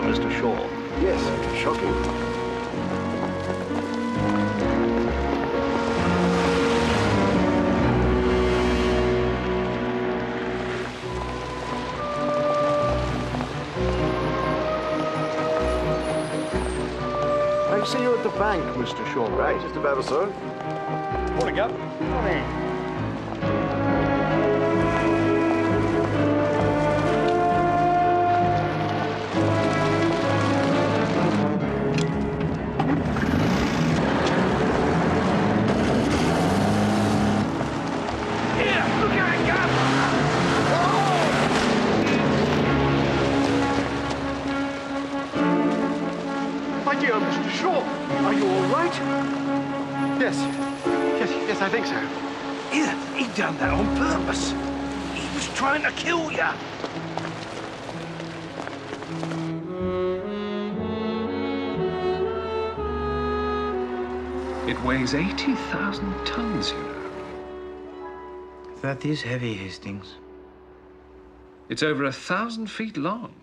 Mr. Shaw. Yes, shocking. I see you at the bank, Mr. Shaw. Right, just about so. Morning, Gap. Morning. Are you all right? Yes, I think so. He done that on purpose. He was trying to kill you. It weighs 80,000 tons, you know. That is heavy, Hastings. It's over 1,000 feet long.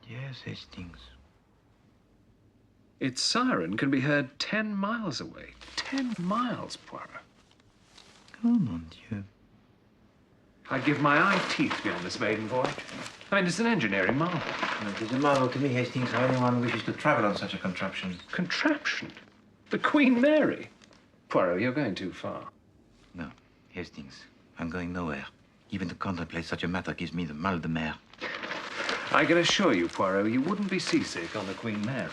Yes, Hastings. Its siren can be heard 10 miles away. 10 miles, Poirot. Oh, mon Dieu. I'd give my eye teeth to be on this maiden voyage. I mean, it's an engineering marvel. It is a marvel to me, Hastings, how anyone wishes to travel on such a contraption. Contraption? The Queen Mary? Poirot, you're going too far. No, Hastings, I'm going nowhere. Even to contemplate such a matter gives me the mal de mer. I can assure you, Poirot, you wouldn't be seasick on the Queen Mary.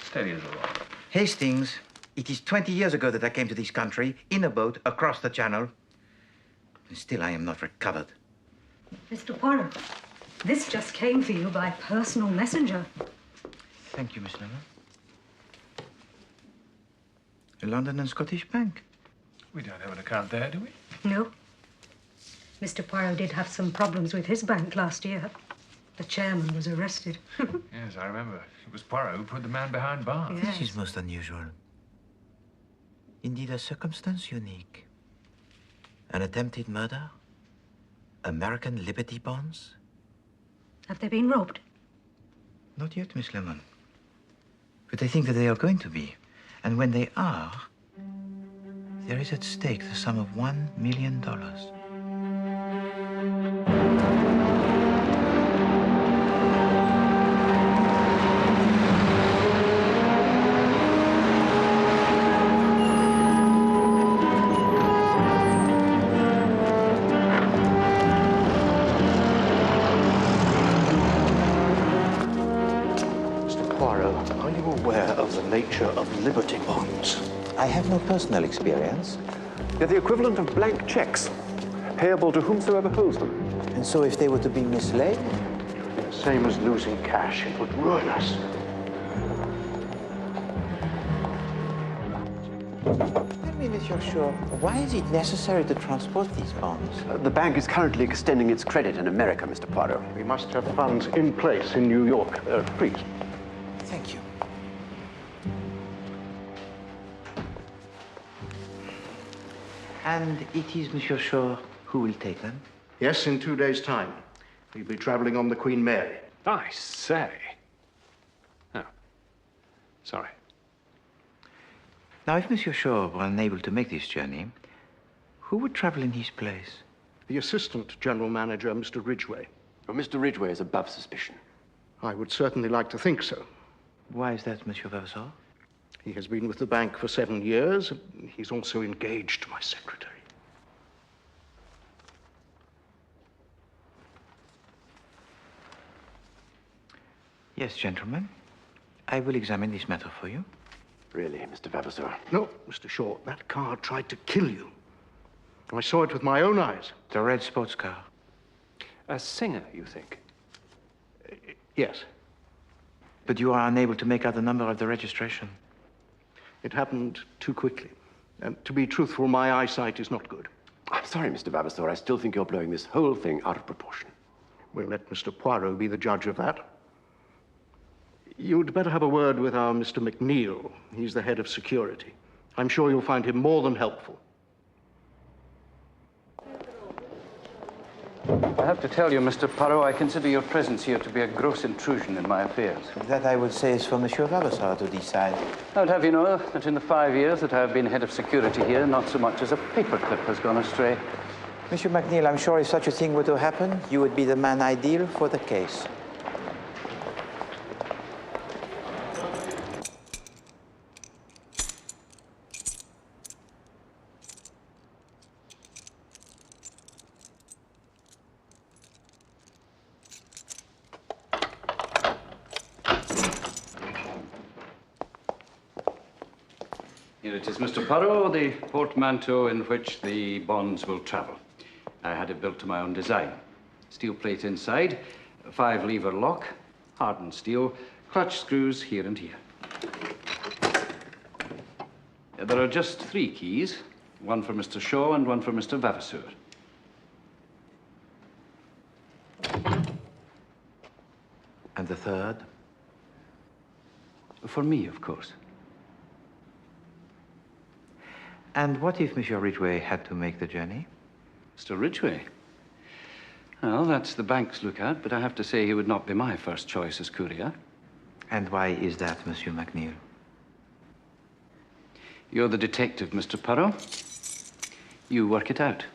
Steady as a rock. Hastings, it is 20 years ago that I came to this country in a boat across the channel. And still I am not recovered. Mr. Poirot, this just came for you by personal messenger. Thank you, Miss Lemon. The London and Scottish Bank. We don't have an account there, do we? No. Mr. Poirot did have some problems with his bank last year. The chairman was arrested. Yes, I remember. It was Poirot who put the man behind bars. Yes. This is most unusual. Indeed, a circumstance unique. An attempted murder? American Liberty bonds? Have they been robbed? Not yet, Miss Lemon. But I think that they are going to be. And when they are, there is at stake the sum of $1 million. Of Liberty bonds. I have no personal experience. They're the equivalent of blank checks, payable to whomsoever holds them. And so if they were to be mislaid? The same as losing cash. It would ruin us. Tell me, Monsieur Shaw, why is it necessary to transport these bonds? The bank is currently extending its credit in America, Mr. Poirot. We must have funds in place in New York. Please. Thank you. And it is Monsieur Shaw who will take them? Yes, in 2 days' time. We'll be traveling on the Queen Mary. I say. Oh. Sorry. Now, if Monsieur Shaw were unable to make this journey, who would travel in his place? The Assistant General Manager, Mr. Ridgway. Well, Mr. Ridgway is above suspicion. I would certainly like to think so. Why is that, Monsieur Vavasseur? He has been with the bank for 7 years. He's also engaged my secretary. Yes, gentlemen. I will examine this matter for you. Really, Mr. Vavasseur? No, Mr. Shaw, that car tried to kill you. I saw it with my own eyes. The red sports car. A singer, you think? Yes. But you are unable to make out the number of the registration. It happened too quickly. And to be truthful, my eyesight is not good. I'm sorry, Mr. Vavasseur. I still think you're blowing this whole thing out of proportion. We'll let Mr. Poirot be the judge of that. You'd better have a word with our Mr. McNeil. He's the head of security. I'm sure you'll find him more than helpful. I have to tell you, Mr. Poirot, I consider your presence here to be a gross intrusion in my affairs. That, I would say, is for Monsieur Vavasour to decide. I would have you know that in the 5 years that I have been head of security here, not so much as a paperclip has gone astray. Monsieur McNeil, I'm sure if such a thing were to happen, you would be the man ideal for the case. Here it is, Mr. Poirot, the portmanteau in which the bonds will travel. I had it built to my own design. Steel plate inside, a 5-lever lock, hardened steel, clutch screws here and here. There are just 3 keys, one for Mr. Shaw and one for Mr. Vavasour. And the third? For me, of course. And what if Monsieur Ridgway had to make the journey? Mr. Ridgway? Well, that's the bank's lookout, but I have to say he would not be my first choice as courier. And why is that, Monsieur McNeil? You're the detective, Mr. Poirot. You work it out.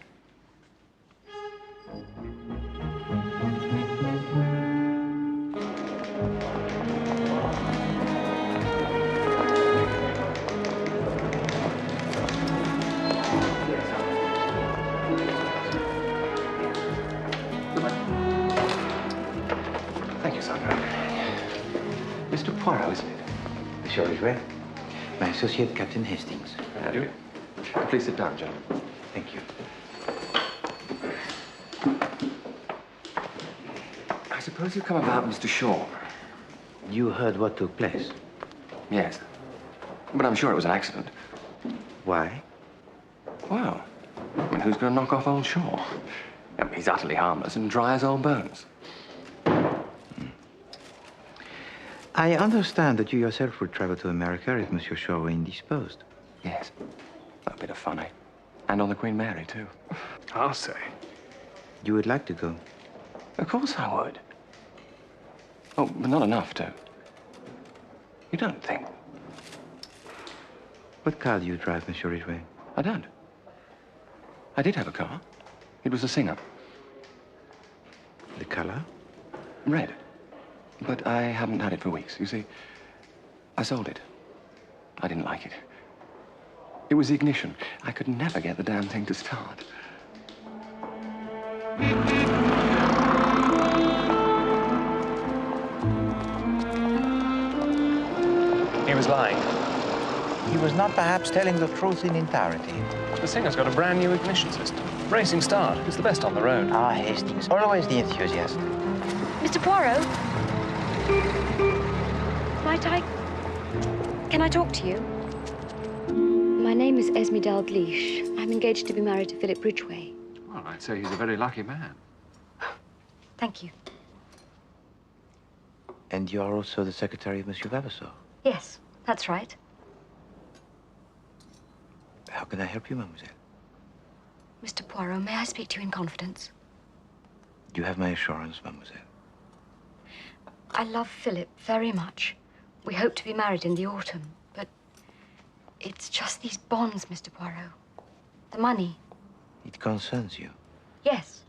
Thank you, Sandra. Mr. Poirot, isn't it? Monsieur Ridgway. My associate, Captain Hastings. How do you? Please sit down, gentlemen. Thank you. I suppose you've come about Mr. Shaw. You heard what took place? Yes. But I'm sure it was an accident. Why? Well, I mean, who's going to knock off old Shaw? I mean, he's utterly harmless and dry as old bones. I understand that you yourself would travel to America if Monsieur Shaw were indisposed. Yes. A bit of fun, eh? And on the Queen Mary, too. I'll say. You would like to go? Of course I would. Oh, but not enough to. You don't think? What car do you drive, Monsieur Ridgway? I don't. I did have a car. It was a Singer. The color? Red. But I haven't had it for weeks. You see, I sold it. I didn't like it. It was the ignition. I could never get the damn thing to start. He was lying. He was not perhaps telling the truth in entirety. The Singer's got a brand new ignition system. Racing start. It's the best on the road. Ah, Hastings. Always the enthusiast. Mr. Poirot? Can I talk to you? My name is Esme Dalgleish. I'm engaged to be married to Philip Ridgway. Well, I'd say he's a very lucky man. Thank you. And you are also the secretary of Monsieur Vavasour? Yes, that's right. How can I help you, mademoiselle? Mr. Poirot, may I speak to you in confidence? You have my assurance, mademoiselle. I love Philip very much. We hope to be married in the autumn, but it's just these bonds, Mr. Poirot. The money. It concerns you? Yes,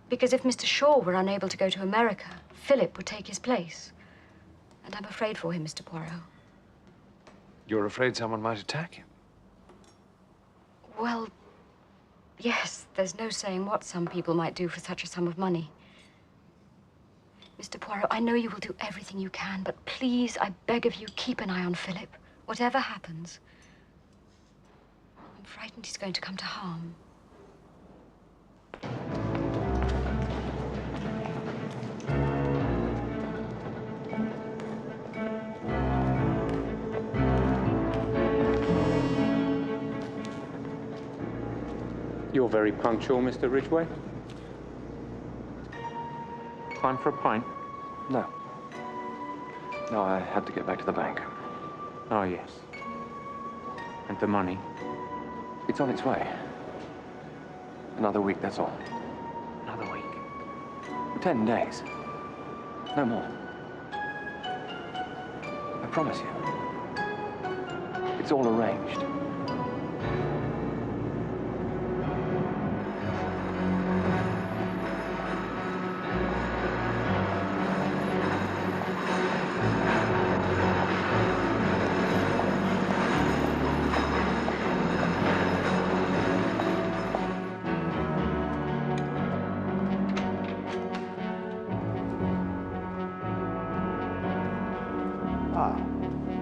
because if Mr. Shaw were unable to go to America, Philip would take his place. And I'm afraid for him, Mr. Poirot. You're afraid someone might attack him? Well, yes, there's no saying what some people might do for such a sum of money. Mr. Poirot, I know you will do everything you can, but please, I beg of you, keep an eye on Philip, whatever happens. I'm frightened he's going to come to harm. You're very punctual, Mr. Ridgway. Time for a pint? No. No, I had to get back to the bank. Oh, yes. And the money? It's on its way. Another week, that's all. Another week. 10 days. No more. I promise you. It's all arranged.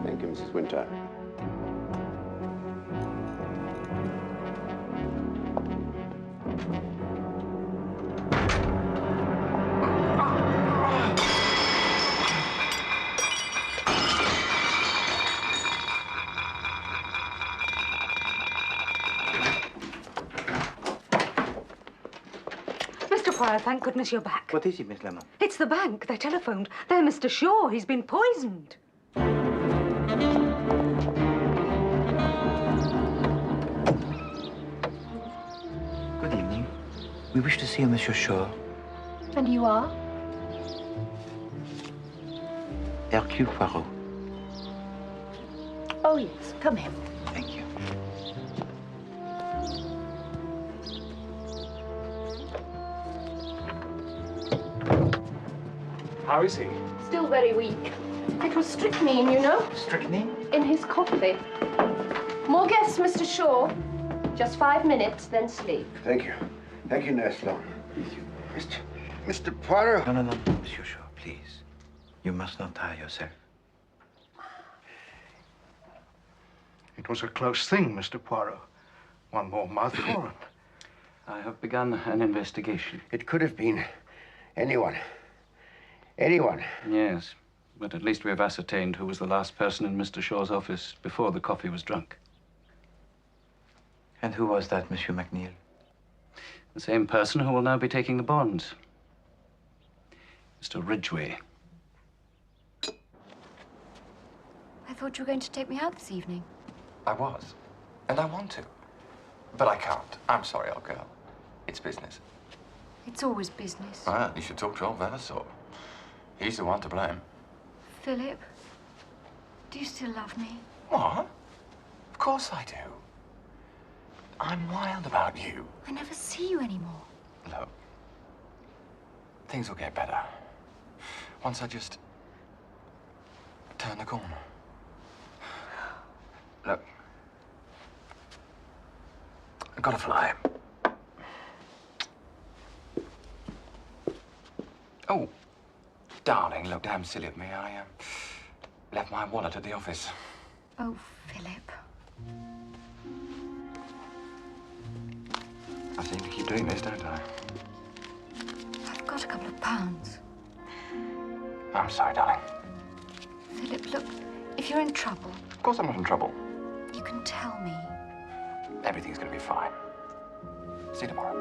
Thank you, Mrs. Winter. Mr. Poirot, thank goodness you're back. What is it, Miss Lemon? It's the bank. They telephoned. They're Mr. Shaw. He's been poisoned. Good evening. We wish to see Monsieur Shaw. And you are? Ηρακλή Πουαρό. Oh, yes. Come in. Thank you. How is he? Still very weak. It was strychnine, you know. Strychnine? In his coffee. More guests, Mr. Shaw. Just 5 minutes, then sleep. Thank you. Thank you, Nurse Sloan. Mr. Poirot. No, Monsieur Shaw, please. You must not tire yourself. It was a close thing, Mr. Poirot. One more mouthful. I have begun an investigation. It could have been anyone. Anyone. Yes, but at least we have ascertained who was the last person in Mr. Shaw's office before the coffee was drunk. And who was that, Monsieur McNeil? The same person who will now be taking the bonds. Mr. Ridgway. I thought you were going to take me out this evening. I was. And I want to. But I can't. I'm sorry, old girl. It's business. It's always business. Well, you should talk to old Vavasaur. He's the one to blame. Philip, do you still love me? What? Of course I do. I'm wild about you. I never see you anymore. Look, things will get better. Once I just turn the corner. Look, I've got to fly. Oh, darling, look, damn silly of me. I left my wallet at the office. Oh, Philip. I seem to keep doing this, don't I? I've got a couple of pounds. I'm sorry, darling. Philip, look, if you're in trouble... Of course I'm not in trouble. You can tell me. Everything's going to be fine. See you tomorrow.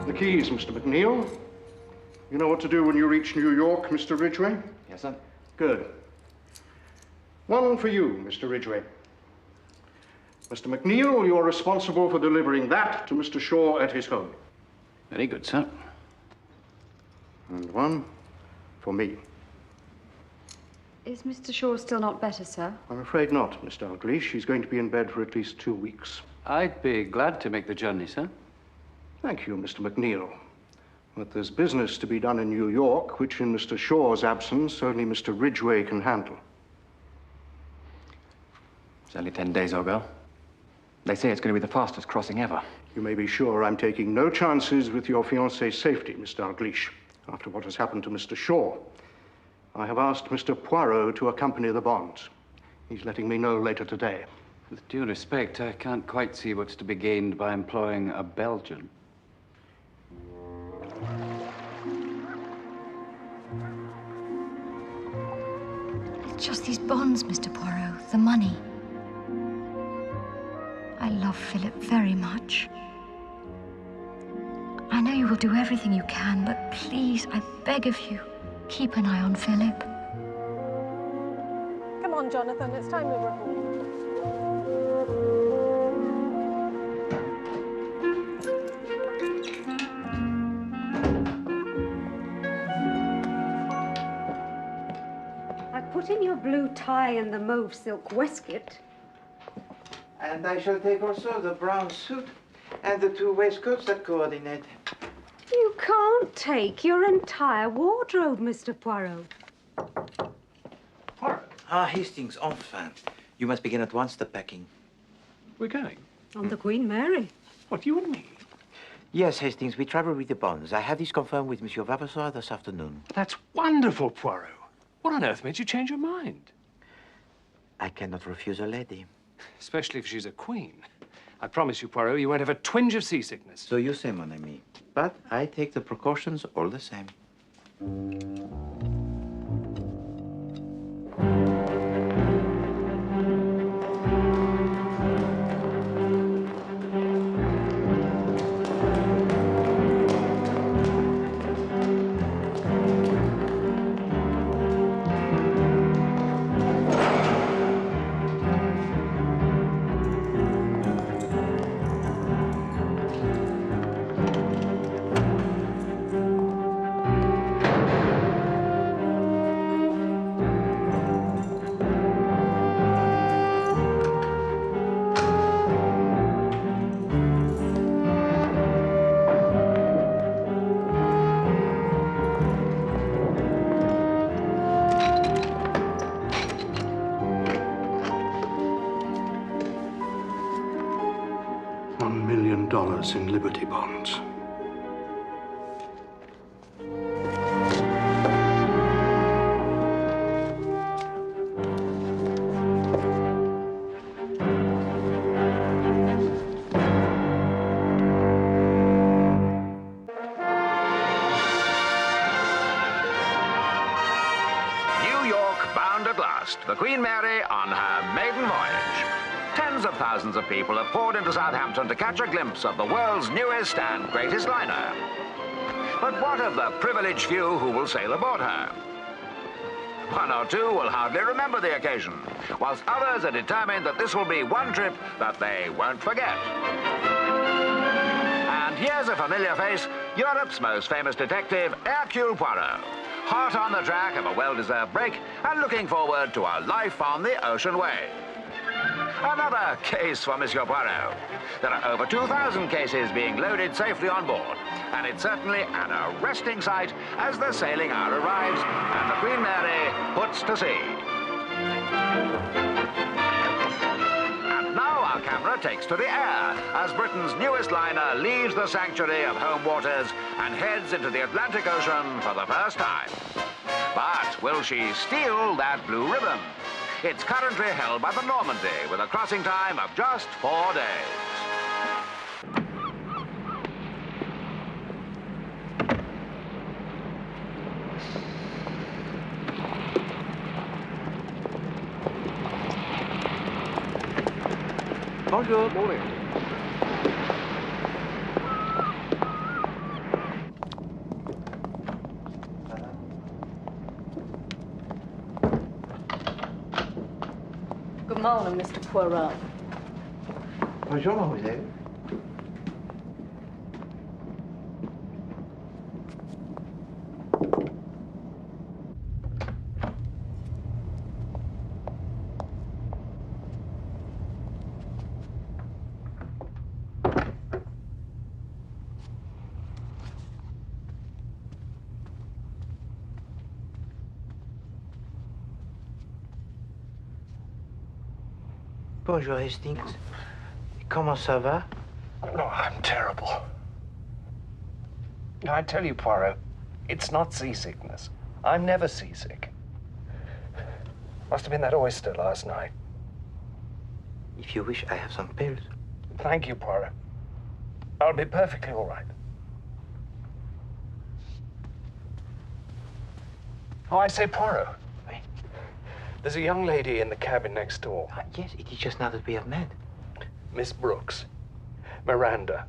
The keys, Mr. McNeil. You know what to do when you reach New York, Mr. Ridgway? Yes, sir. Good. One for you, Mr. Ridgway. Mr. McNeil, you're responsible for delivering that to Mr. Shaw at his home. Very good, sir. And one for me. Is Mr. Shaw still not better, sir? I'm afraid not, Miss Dalgleish. She's going to be in bed for at least 2 weeks. I'd be glad to make the journey, sir. Thank you, Mr. McNeil. But there's business to be done in New York, which in Mr. Shaw's absence, only Mr. Ridgway can handle. It's only 10 days, old girl. They say it's going to be the fastest crossing ever. You may be sure I'm taking no chances with your fiancée's safety, Miss Dalgleish, after what has happened to Mr. Shaw. I have asked Mr. Poirot to accompany the bonds. He's letting me know later today. With due respect, I can't quite see what's to be gained by employing a Belgian. It's just these bonds, Mr. Poirot, the money. I love Philip very much. I know you will do everything you can, but please, I beg of you, keep an eye on Philip. Can Come on, Jonathan, it's time we were home. Put in your blue tie and the mauve silk waistcoat. And I shall take also the brown suit and the 2 waistcoats that coordinate. You can't take your entire wardrobe, Mr. Poirot. Poirot? Ah, Hastings, enfin. You must begin at once the packing. We're going? On the Queen Mary. What, you and me? Yes, Hastings, we travel with the bonds. I have this confirmed with Monsieur Vavasour this afternoon. That's wonderful, Poirot. What on earth made you change your mind? I cannot refuse a lady. Especially if she's a queen. I promise you, Poirot, you won't have a twinge of seasickness. So you say, mon ami. But I take the precautions all the same. $1 million in Liberty bonds. The Queen Mary on her maiden voyage. Tens of thousands of people have poured into Southampton to catch a glimpse of the world's newest and greatest liner. But what of the privileged few who will sail aboard her? 1 or 2 will hardly remember the occasion, whilst others are determined that this will be one trip that they won't forget. And here's a familiar face, Europe's most famous detective, Hercule Poirot. Hot on the track of a well-deserved break and looking forward to a life on the ocean wave. Another case for Monsieur Poirot. There are over 2,000 cases being loaded safely on board, and it's certainly an arresting sight as the sailing hour arrives and the Queen Mary puts to sea. And now our camera takes to the air as Britain's newest liner leaves the sanctuary of home waters and heads into the Atlantic Ocean for the first time. But will she steal that blue ribbon? It's currently held by the Normandy with a crossing time of just 4 days. Bonjour. Morning. Good morning, Mr. Poirot. Bonjour, mademoiselle. Bonjour, Hastings. Comment ça va? Oh, I'm terrible. I tell you, Poirot, it's not seasickness. I'm never seasick. Must have been that oyster last night. If you wish, I have some pills. Thank you, Poirot. I'll be perfectly all right. Oh, I say, Poirot. There's a young lady in the cabin next door. Yes, it is just now that we have met. Miss Brooks. Miranda.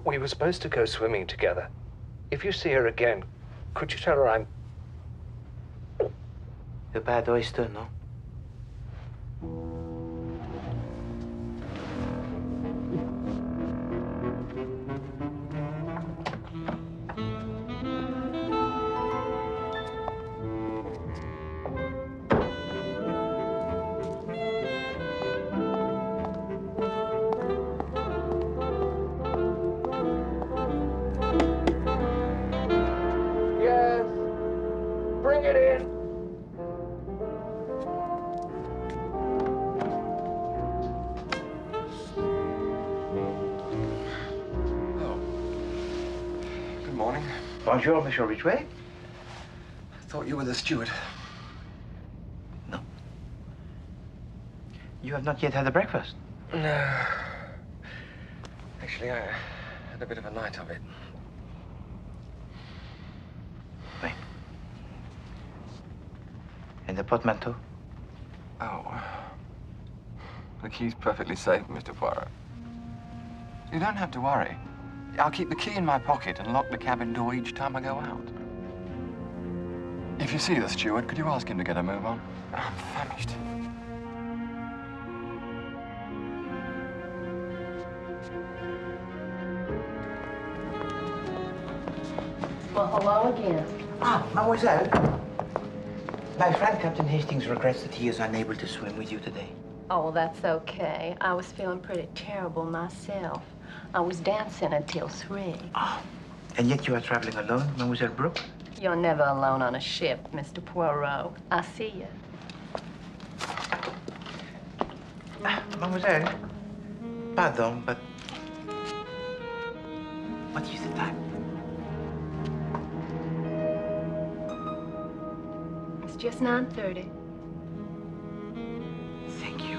We were supposed to go swimming together. If you see her again, could you tell her I'm... The bad oyster, no? Bonjour, Monsieur Ridgway. I thought you were the steward. No. You have not yet had a breakfast? No. Actually, I had a bit of a night of it. Wait. And the portmanteau? Oh. The key's perfectly safe, Mr. Poirot. You don't have to worry. I'll keep the key in my pocket and lock the cabin door each time I go out. If you see the steward, could you ask him to get a move on? I'm famished. Well, hello again. Ah, mademoiselle. My friend Captain Hastings regrets that he is unable to swim with you today. Oh, that's okay. I was feeling pretty terrible myself. I was dancing until 3. Ah, and yet you are traveling alone, Mademoiselle Brooke? You're never alone on a ship, Mr. Poirot. I see you. Mademoiselle, pardon, but what is the time? It's just 9:30. Thank you.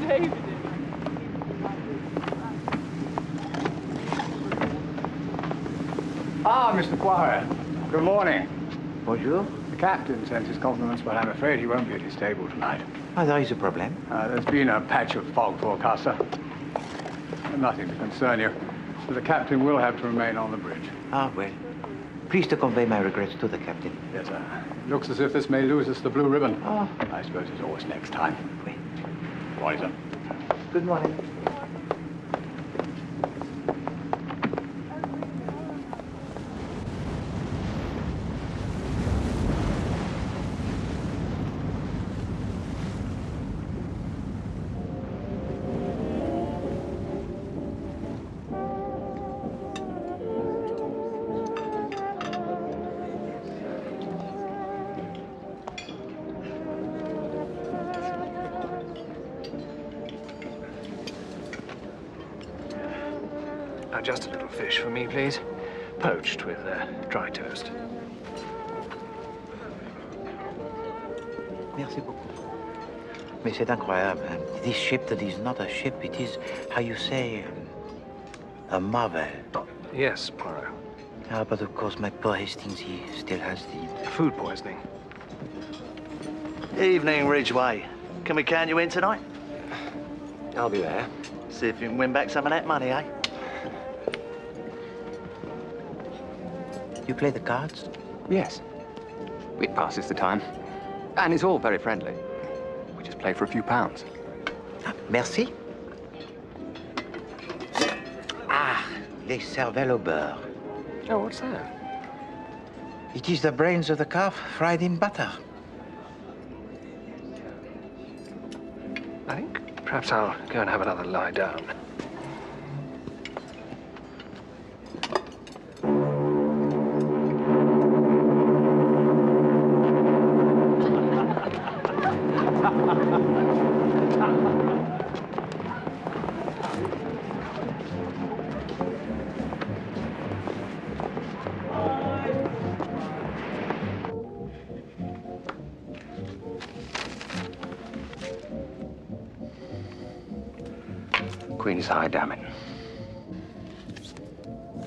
David. Ah, Mr. Poirot. Good morning. Bonjour. The captain sent his compliments, but I'm afraid he won't be at his table tonight. Ah, there is a problem. There's been a patch of fog forecast, sir. Nothing to concern you. So the captain will have to remain on the bridge. Ah, well. Please to convey my regrets to the captain. Yes, sir. It looks as if this may lose us the blue ribbon. Oh. I suppose it's always next time. Oui. Good morning, sir. Good morning. Just a little fish for me, please. Poached with dry toast. Merci beaucoup. Mais c'est incroyable. This ship that is not a ship, it is, how you say, a marvel. Yes, Poirot. Ah, but of course, my poor Hastings, he still has the... Food poisoning. Evening, Ridgway. Can we count you in tonight? I'll be there. See if you can win back some of that money, eh? You play the cards? Yes. It passes the time. And it's all very friendly. We just play for a few pounds. Ah, merci. Ah, les cervelles au beurre. Oh, what's that? It is the brains of the calf fried in butter. I think perhaps I'll go and have another lie down. Queen's High, damn it.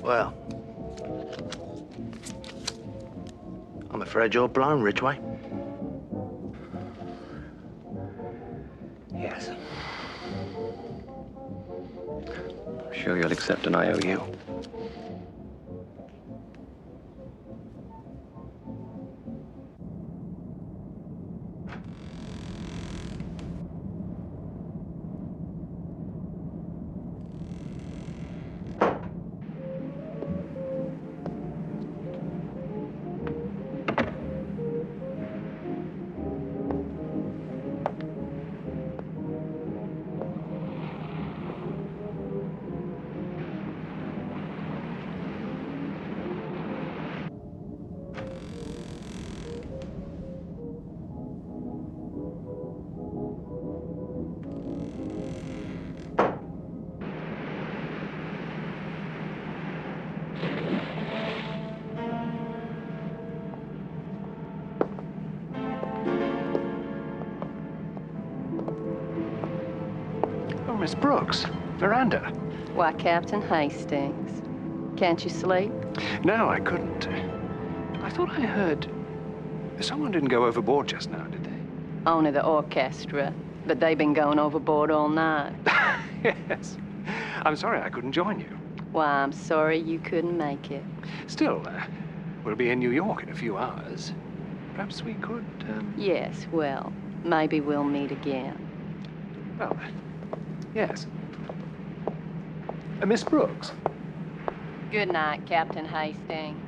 Well, I'm afraid you're blown, Ridgway. Yes. Sure you'll accept an IOU? Miss Brooks, Miranda. Why, Captain Hastings. Can't you sleep? No, I couldn't. I thought I heard... Someone didn't go overboard just now, did they? Only the orchestra, but they've been going overboard all night. Yes. I'm sorry I couldn't join you. Why, I'm sorry you couldn't make it. Still, we'll be in New York in a few hours. Perhaps we could, Yes, well, maybe we'll meet again. Well, yes. Miss Brooks. Good night, Captain Hastings.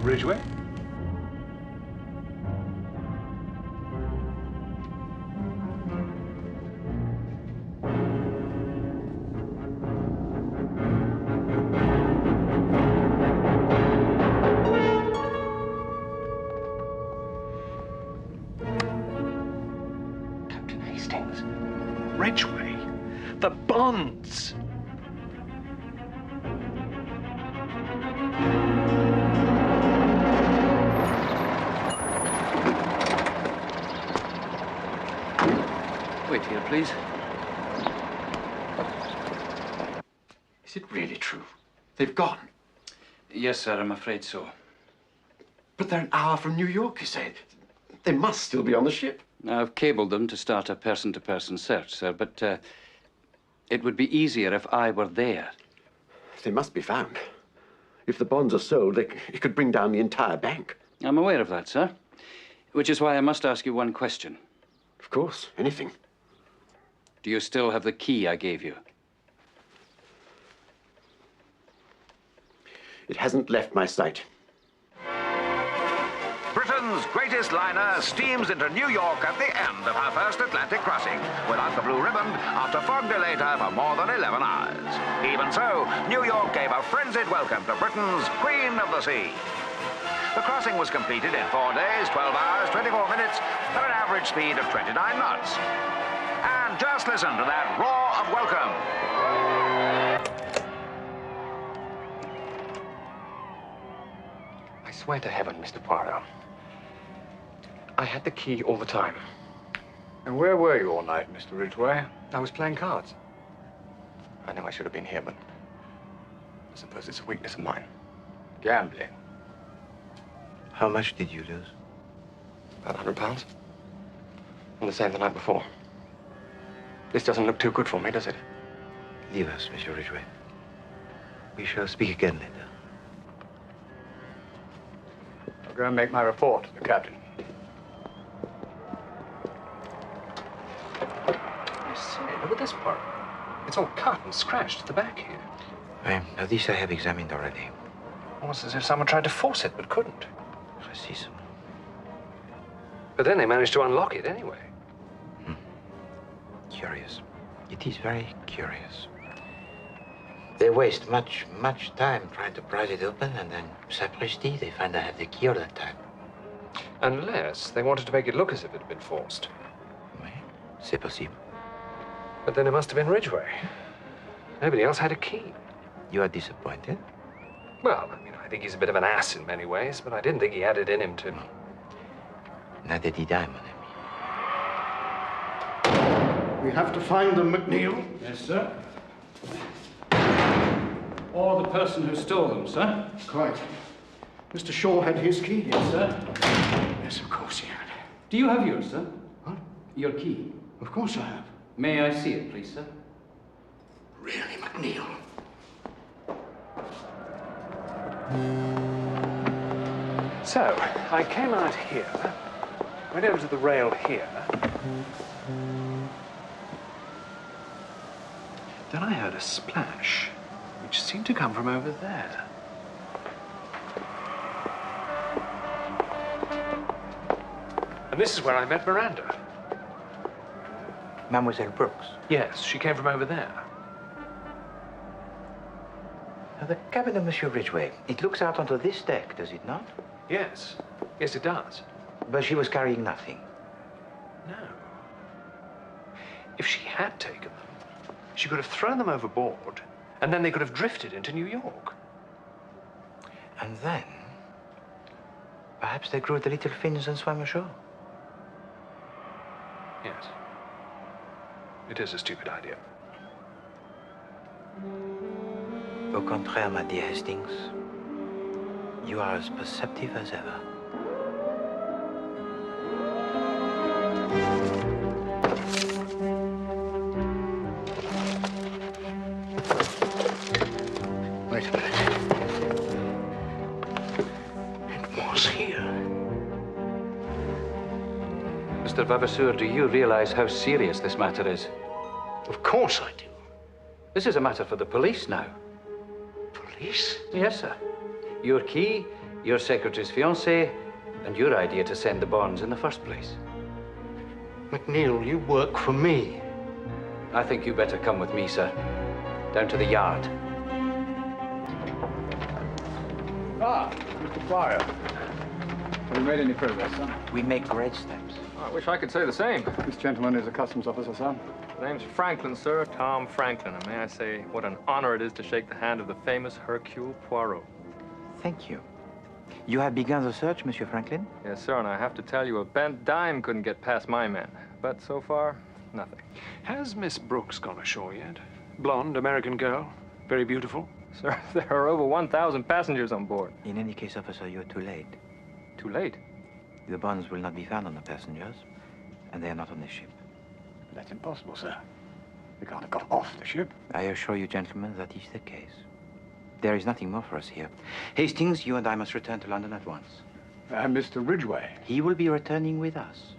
Ridgeway? Captain Hastings. Ridgeway. The bonds. Wait here, please. Is it really true? They've gone? Yes, sir, I'm afraid so. But they're an hour from New York, you say. They must still be on the ship. I've cabled them to start a person-to-person search, sir, but it would be easier if I were there. They must be found. If the bonds are sold, it could bring down the entire bank. I'm aware of that, sir. Which is why I must ask you one question. Of course, anything. Do you still have the key I gave you? It hasn't left my sight. Britain's greatest liner steams into New York at the end of her first Atlantic crossing, without the blue ribbon, after fog delayed her for more than 11 hours. Even so, New York gave a frenzied welcome to Britain's Queen of the Sea. The crossing was completed in 4 days, 12 hours, 24 minutes, at an average speed of 29 knots. And just listen to that roar of welcome. I swear to heaven, Mr. Poirot, I had the key all the time. And where were you all night, Mr. Ridgeway? I was playing cards. I know I should have been here, but I suppose it's a weakness of mine. Gambling. How much did you lose? About £100. And the same the night before. This doesn't look too good for me, does it? Leave us, Monsieur Ridgeway. We shall speak again later. I'll go and make my report to the captain. I say, look at this part. It's all cut and scratched at the back here. Now this I have examined already. Almost as if someone tried to force it, but couldn't. Précisément. But then they managed to unlock it anyway. Curious. It is very curious. They waste much time trying to prise it open, and then, sapristi, they find I have the key all that time. Unless they wanted to make it look as if it had been forced. Oui, c'est possible. But then it must have been Ridgeway. Nobody else had a key. You are disappointed? Well, I mean, I think he's a bit of an ass in many ways, but I didn't think he had it in him to... Neither did I, mon ami. We have to find them, McNeil. Yes, sir. Or the person who stole them, sir? Quite. Mr. Shaw had his key? Yes, sir. Yes, of course he had. Do you have yours, sir? What? Your key? Of course I have. May I see it, please, sir? Really, McNeil? So, I came out here, went over to the rail here. Then I heard a splash, which seemed to come from over there. And this is where I met Miranda. Mademoiselle Brooks? Yes, she came from over there. Now, the cabin of Monsieur Ridgway, it looks out onto this deck, does it not? Yes. Yes, it does. But she was carrying nothing. No. If she had taken them, she could have thrown them overboard, and then they could have drifted into New York. And then, perhaps they grew the little fins and swam ashore. Yes. It is a stupid idea. Au contraire, my dear Hastings, you are as perceptive as ever. Wait a minute. It was here. Mr. Vavasour, do you realize how serious this matter is? Of course I do. This is a matter for the police now. Police? Yes, sir. Your key, your secretary's fiancé, and your idea to send the bonds in the first place. McNeil, you work for me. I think you better come with me, sir. Down to the yard. Ah, Mr. Pryor. Have you made any progress, son? We make great steps. I wish I could say the same. This gentleman is a customs officer, sir. The name's Franklin, sir. Tom Franklin. And may I say what an honor it is to shake the hand of the famous Hercule Poirot. Thank you. You have begun the search, Monsieur Franklin? Yes, sir, and I have to tell you, a bent dime couldn't get past my men. But so far, nothing. Has Miss Brooks gone ashore yet? Blonde, American girl, very beautiful. Sir, there are over 1,000 passengers on board. In any case, officer, you're too late. Too late? The bonds will not be found on the passengers, and they are not on the ship. That's impossible, sir. They can't have got off the ship. I assure you, gentlemen, that is the case. There is nothing more for us here. Hastings, you and I must return to London at once. And Mr. Ridgway? He will be returning with us.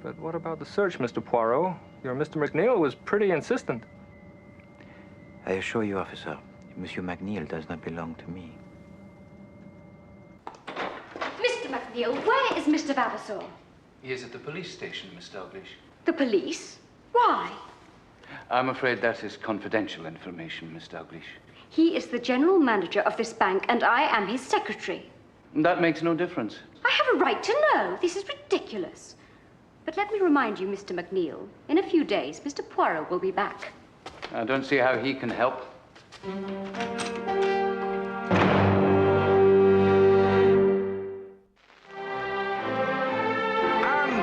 But what about the search, Mr. Poirot? Your Mr. McNeil was pretty insistent. I assure you, officer, Monsieur McNeil does not belong to me. Mr. McNeil, where is Mr. Vavasour? He is at the police station, Miss Dalglish. The police? Why? I'm afraid that is confidential information, Miss Dalglish. He is the general manager of this bank, and I am his secretary. That makes no difference. I have a right to know. This is ridiculous. But let me remind you, Mr. McNeil, in a few days, Mr. Poirot will be back. I don't see how he can help. And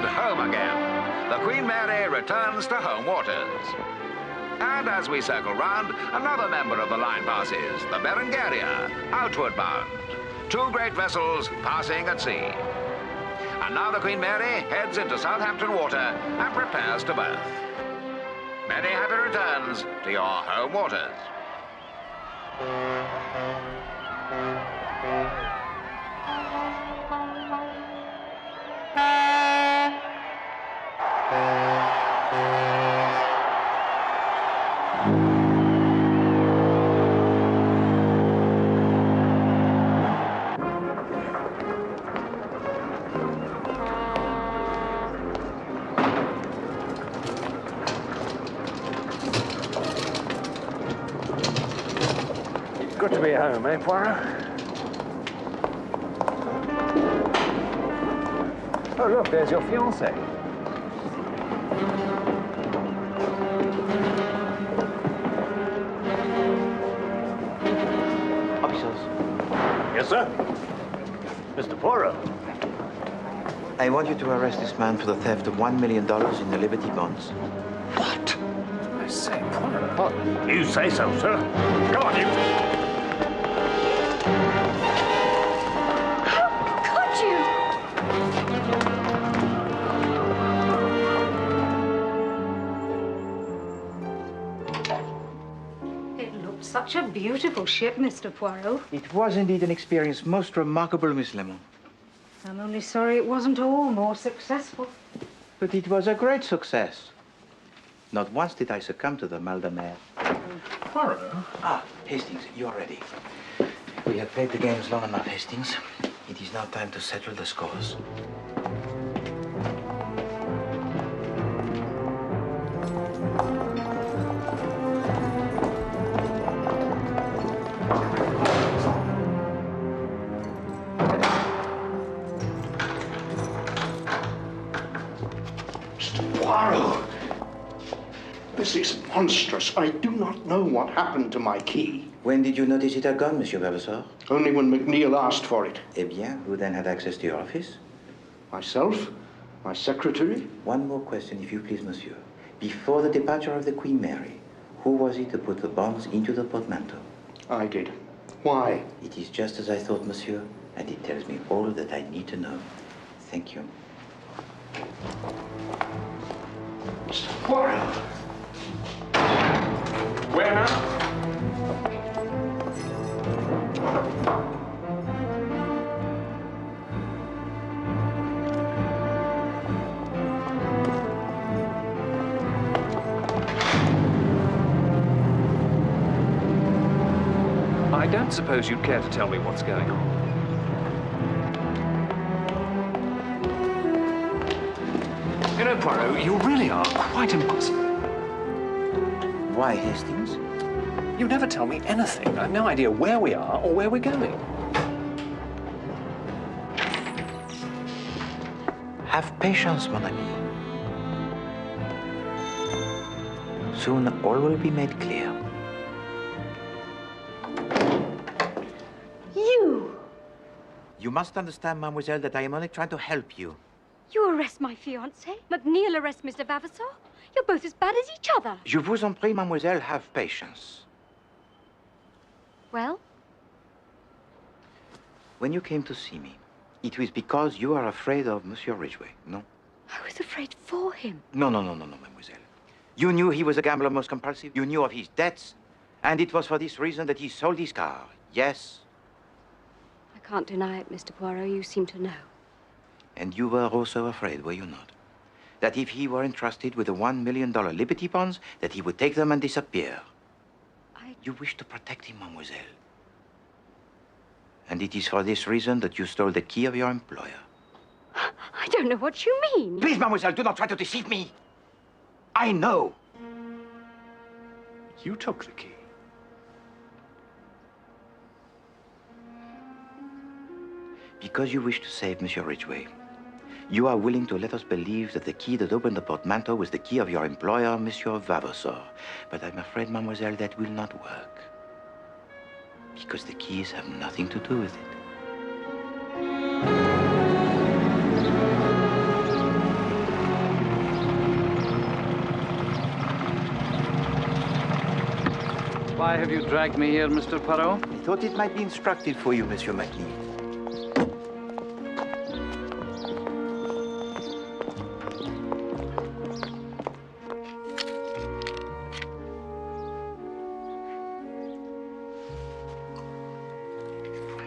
home again. The Queen Mary returns to home waters. And as we circle round, another member of the line passes, the Berengaria, outward bound. Two great vessels passing at sea. And now the Queen Mary heads into Southampton water and prepares to berth. Many happy returns to your home waters. Good to be home, eh, Poirot? Oh, look, there's your fiancé. Officers. Yes, sir? Mr. Poirot. I want you to arrest this man for the theft of $1 million in the Liberty bonds. What? I say, Poirot. What? You say so, sir. Come on, you. such a beautiful ship, Mr. Poirot. It was indeed an experience most remarkable, Miss Lemon. I'm only sorry it wasn't all more successful. But it was a great success. Not once did I succumb to the mal de mer. Poirot? Ah, Hastings, you are ready. We have played the games long enough, Hastings. It is now time to settle the scores. Poirot! This is monstrous. I do not know what happened to my key. When did you notice it had gone, Monsieur Vavasseur? Only when McNeil asked for it. Eh bien, who then had access to your office? Myself? My secretary? One more question, if you please, Monsieur. Before the departure of the Queen Mary, who was it to put the bonds into the portmanteau? I did. Why? It is just as I thought, Monsieur, and it tells me all that I need to know. Thank you. Mr. Poirot! Where now? I don't suppose you'd care to tell me what's going on. You know, Poirot, you really are quite impossible. Why, Hastings? You never tell me anything. I've no idea where we are or where we're going. Have patience, mon ami. Soon all will be made clear. You! You must understand, mademoiselle, that I am only trying to help you. You arrest my fiancé? McNeil arrests Mr. Vavasseur? You're both as bad as each other. Je vous en prie, mademoiselle, have patience. Well? When you came to see me, it was because you are afraid of Monsieur Ridgway, no? I was afraid for him. No, mademoiselle. You knew he was a gambler most compulsive. You knew of his debts. And it was for this reason that he sold his car. Yes? I can't deny it, Mr. Poirot. You seem to know. And you were also afraid, were you not? That if he were entrusted with the $1 million Liberty bonds, that he would take them and disappear. You wish to protect him, mademoiselle. And it is for this reason that you stole the key of your employer. I don't know what you mean. Please, mademoiselle, do not try to deceive me. I know. You took the key. Because you wish to save Monsieur Ridgway, you are willing to let us believe that the key that opened the portmanteau was the key of your employer, Monsieur Vavasseur. But I'm afraid, mademoiselle, that will not work. Because the keys have nothing to do with it. Why have you dragged me here, Mr. Poirot? I thought it might be instructive for you, Monsieur McNeil.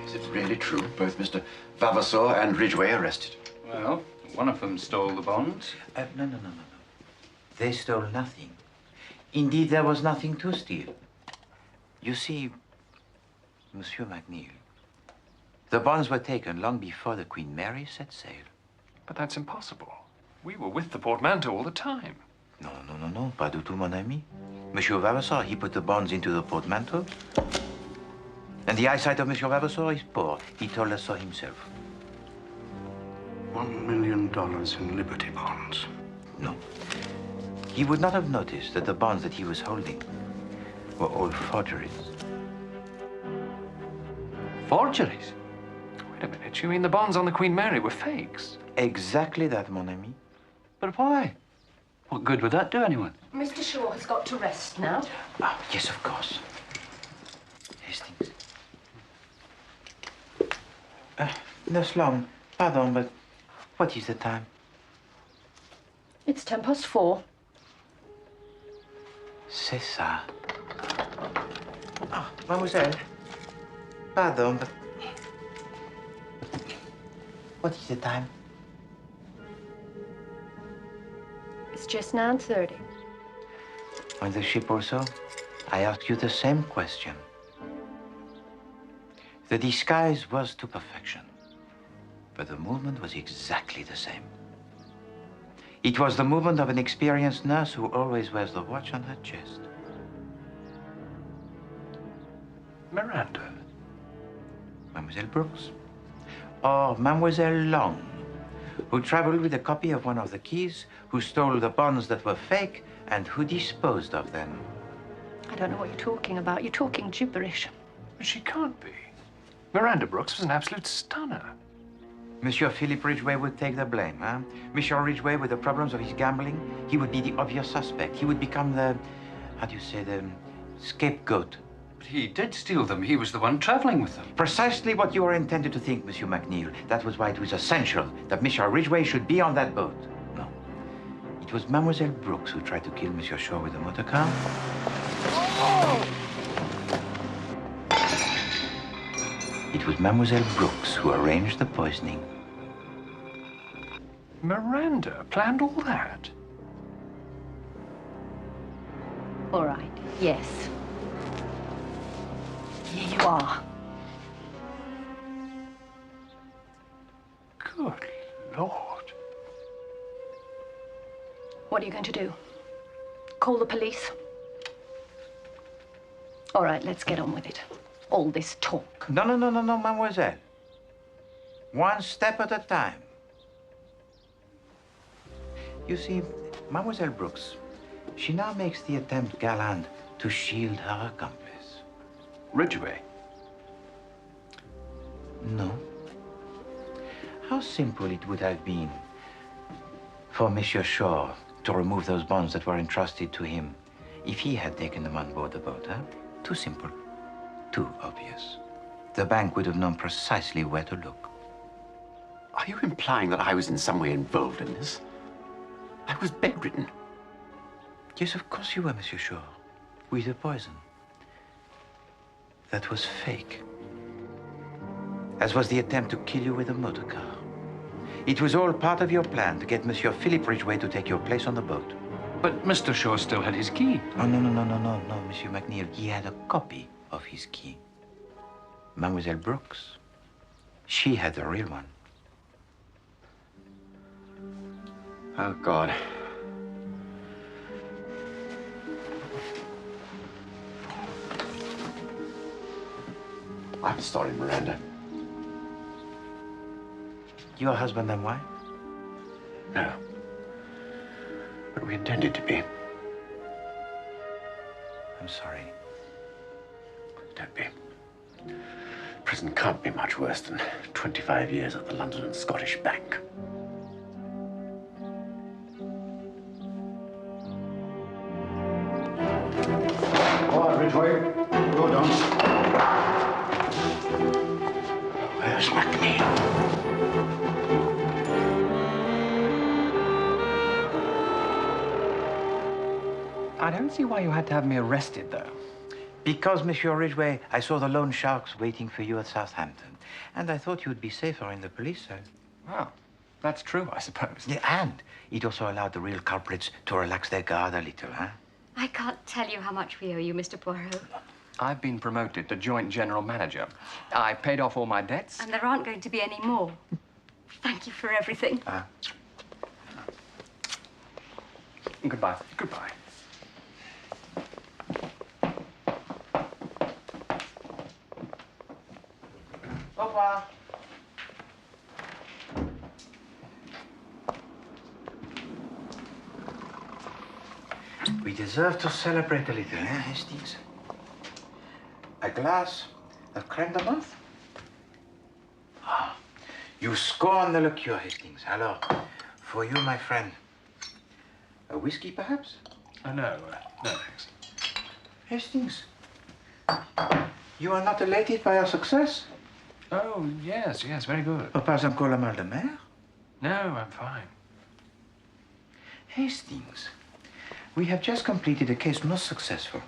Is it really true? Both Mr. Vavasseur and Ridgway arrested? Well, one of them stole the bonds. No. They stole nothing. Indeed, there was nothing to steal. You see, Monsieur McNeil, the bonds were taken long before the Queen Mary set sail. But that's impossible. We were with the portmanteau all the time. No. Pas du tout, mon ami. Monsieur Vavasseur, he put the bonds into the portmanteau. And the eyesight of Monsieur Vavasseur is poor. He told us so himself. $1 million in Liberty bonds. No. He would not have noticed that the bonds that he was holding were all forgeries. Forgeries? Wait a minute. You mean the bonds on the Queen Mary were fakes? Exactly that, mon ami. But why? What good would that do anyone? Mr. Shaw has got to rest now. Ah, yes, of course. Hastings. Not long. Pardon, but what is the time? It's 4:10. C'est ça. Ah. Mademoiselle, pardon, but what is the time? It's just 9:30. On the ship also, I asked you the same question. The disguise was to perfection, but the movement was exactly the same. It was the movement of an experienced nurse who always wears the watch on her chest. Miranda? Mademoiselle Brooks. Or Mademoiselle Long, who traveled with a copy of one of the keys, who stole the bonds that were fake, and who disposed of them. I don't know what you're talking about. You're talking gibberish. But she can't be. Miranda Brooks was an absolute stunner. Monsieur Philip Ridgway would take the blame, huh? Monsieur Ridgway, with the problems of his gambling, he would be the obvious suspect. He would become the, how do you say, the scapegoat. But he did steal them. He was the one traveling with them. Precisely what you were intended to think, Monsieur McNeil. That was why it was essential that Monsieur Ridgway should be on that boat. No. It was Mademoiselle Brooks who tried to kill Monsieur Shaw with a motor car. Oh! It was Mademoiselle Brooks who arranged the poisoning. Miranda planned all that? All right, yes. Here you are. Good Lord. What are you going to do? Call the police? All right, let's get on with it. All this talk. No, mademoiselle. One step at a time. You see, Mademoiselle Brooks, she now makes the attempt gallant to shield her accomplice. Ridgway? No. How simple it would have been for Monsieur Shaw to remove those bonds that were entrusted to him if he had taken them on board the boat, huh? Too simple. Too obvious. The bank would have known precisely where to look. Are you implying that I was in some way involved in this? I was bedridden. Yes, of course you were, Monsieur Shaw. With the poison. That was fake. As was the attempt to kill you with a motor car. It was all part of your plan to get Monsieur Philip Ridgway to take your place on the boat. But Mr. Shaw still had his key. Oh, no, Monsieur McNeil. He had a copy of his key. Mademoiselle Brooks, she had the real one. Oh, God. I'm sorry, Miranda. Your husband and wife? No. But we intended to be. I'm sorry. Don't be. Prison can't be much worse than 25 years at the London and Scottish Bank. All right, Ridgway. Well done. Where's McNeil? I don't see why you had to have me arrested, though. Because, Monsieur Ridgway, I saw the loan sharks waiting for you at Southampton. And I thought you'd be safer in the police cell. Well, that's true, I suppose. Yeah, and it also allowed the real culprits to relax their guard a little, huh? I can't tell you how much we owe you, Mr. Poirot. I've been promoted to joint general manager. I paid off all my debts. And there aren't going to be any more. Thank you for everything. Goodbye. Goodbye. Au revoir. We deserve to celebrate a little, eh, Hastings? A glass of crème de menthe? Ah, you scorn the liqueur, Hastings. Alors, for you, my friend, a whiskey, perhaps? No, thanks. Hastings, you are not elated by our success? Oh, yes, very good. Pas encore le mal de mer? No, I'm fine. Hastings, we have just completed a case most successful.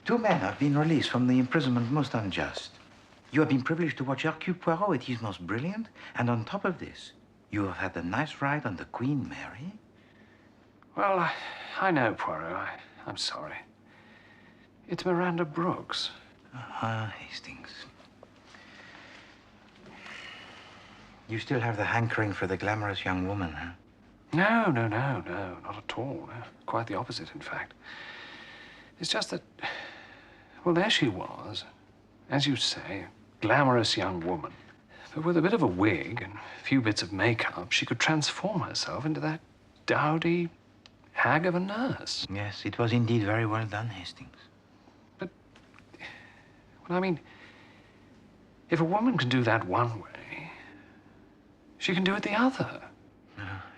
Two men have been released from the imprisonment most unjust. You have been privileged to watch Hercule Poirot at his most brilliant, and on top of this, you have had a nice ride on the Queen Mary. Well, I know, Poirot. I'm sorry. It's Miranda Brooks. Hastings. You still have the hankering for the glamorous young woman, huh? No, not at all. No. Quite the opposite, in fact. It's just that, well, there she was, as you say, glamorous young woman. But with a bit of a wig and a few bits of makeup, she could transform herself into that dowdy hag of a nurse. Yes, it was indeed very well done, Hastings. But, well, I mean, if a woman can do that one way, she can do it the other.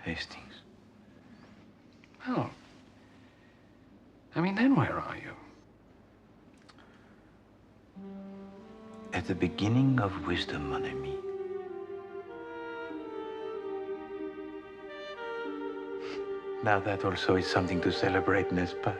Hastings. Well, I mean, then where are you? At the beginning of wisdom, mon ami. Now that also is something to celebrate, n'est-ce pas?